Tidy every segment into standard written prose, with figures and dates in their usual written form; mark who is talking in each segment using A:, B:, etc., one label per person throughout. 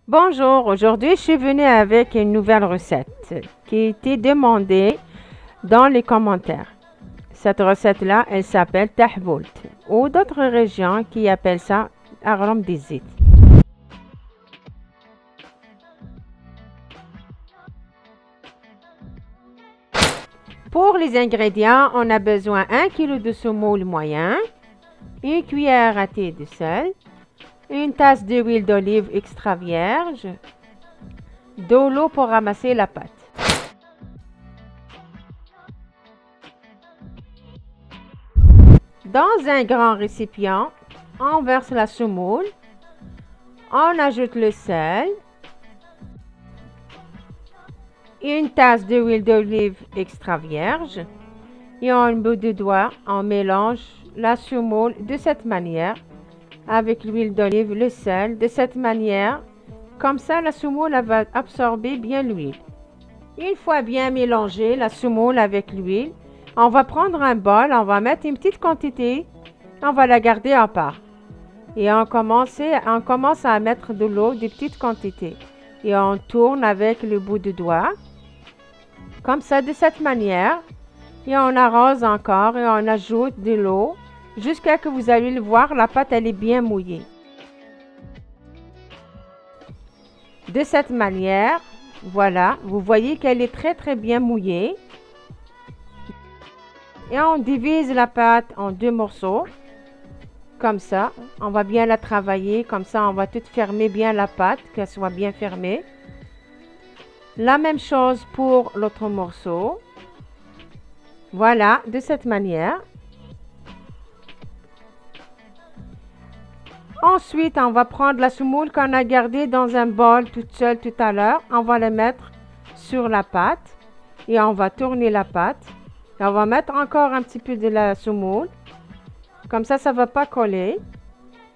A: Bonjour, aujourd'hui je suis venue avec une nouvelle recette qui a été demandée dans les commentaires. Cette recette-là, elle s'appelle tahboult ou d'autres régions qui appellent ça aghram dizit. Pour les ingrédients, on a besoin 1 kg de semoule moyen, une cuillère à thé de sel, une tasse d'huile d'olive extra vierge, de l'eau pour ramasser la pâte. Dans un grand récipient, on verse la semoule, on ajoute le sel, une tasse d'huile d'olive extra vierge et en bout de doigt, on mélange la semoule de cette manière avec l'huile d'olive, le sel, de cette manière. Comme ça, la semoule va absorber bien l'huile. Une fois bien mélangée, la semoule avec l'huile, on va prendre un bol, on va mettre une petite quantité, on va la garder à part. Et on commence à mettre de l'eau, des petites quantités. Et on tourne avec le bout de doigt, comme ça, de cette manière. Et on arrose encore et on ajoute de l'eau jusqu'à ce que vous allez le voir, la pâte elle est bien mouillée. De cette manière, voilà, vous voyez qu'elle est très bien mouillée. Et on divise la pâte en 2 morceaux. Comme ça, on va bien la travailler. Comme ça, on va tout fermer bien la pâte, qu'elle soit bien fermée. La même chose pour l'autre morceau. Voilà, de cette manière. Ensuite, on va prendre la semoule qu'on a gardée dans un bol toute seule tout à l'heure. On va la mettre sur la pâte et on va tourner la pâte. Et on va mettre encore un petit peu de la semoule. Comme ça ne va pas coller.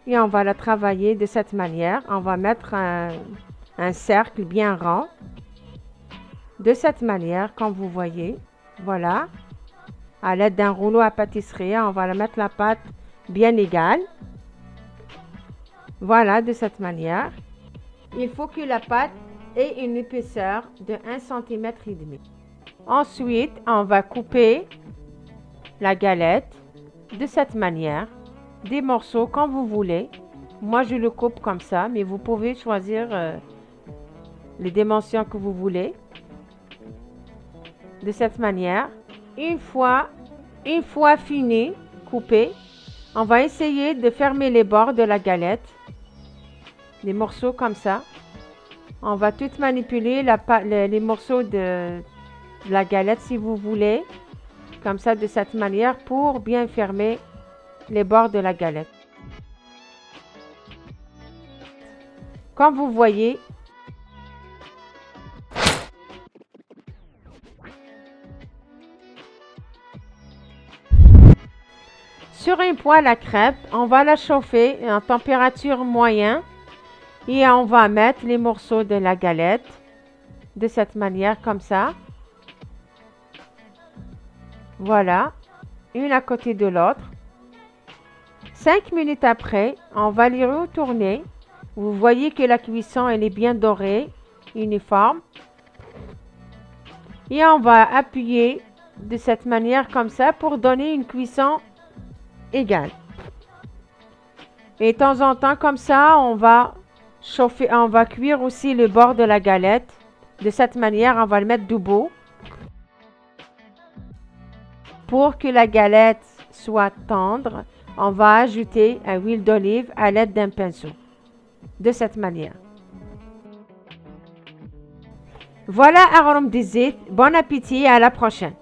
A: Et on va la travailler de cette manière. On va mettre un cercle bien rond. De cette manière, comme vous voyez. Voilà. À l'aide d'un rouleau à pâtisserie, on va la mettre la pâte bien égale. Voilà, de cette manière. Il faut que la pâte ait une épaisseur de 1,5 cm. Ensuite, on va couper la galette de cette manière, des morceaux comme vous voulez. Moi, je le coupe comme ça, mais vous pouvez choisir les dimensions que vous voulez. De cette manière. Une fois fini, coupé, on va essayer de fermer les bords de la galette. Des morceaux comme ça. On va tout manipuler les morceaux de la galette si vous voulez. Comme ça, de cette manière, pour bien fermer les bords de la galette. Comme vous voyez, sur un poêle à crêpes, on va la chauffer en température moyenne. Et on va mettre les morceaux de la galette de cette manière, comme ça. Voilà, une à côté de l'autre. 5 minutes après, on va les retourner. Vous voyez que la cuisson elle est bien dorée, uniforme. Et on va appuyer de cette manière comme ça pour donner une cuisson égale. Et de temps en temps comme ça, on va cuire aussi le bord de la galette. De cette manière, on va le mettre debout. Pour que la galette soit tendre, on va ajouter un huile d'olive à l'aide d'un pinceau. De cette manière. Voilà aghram dizit. Bon appétit et à la prochaine.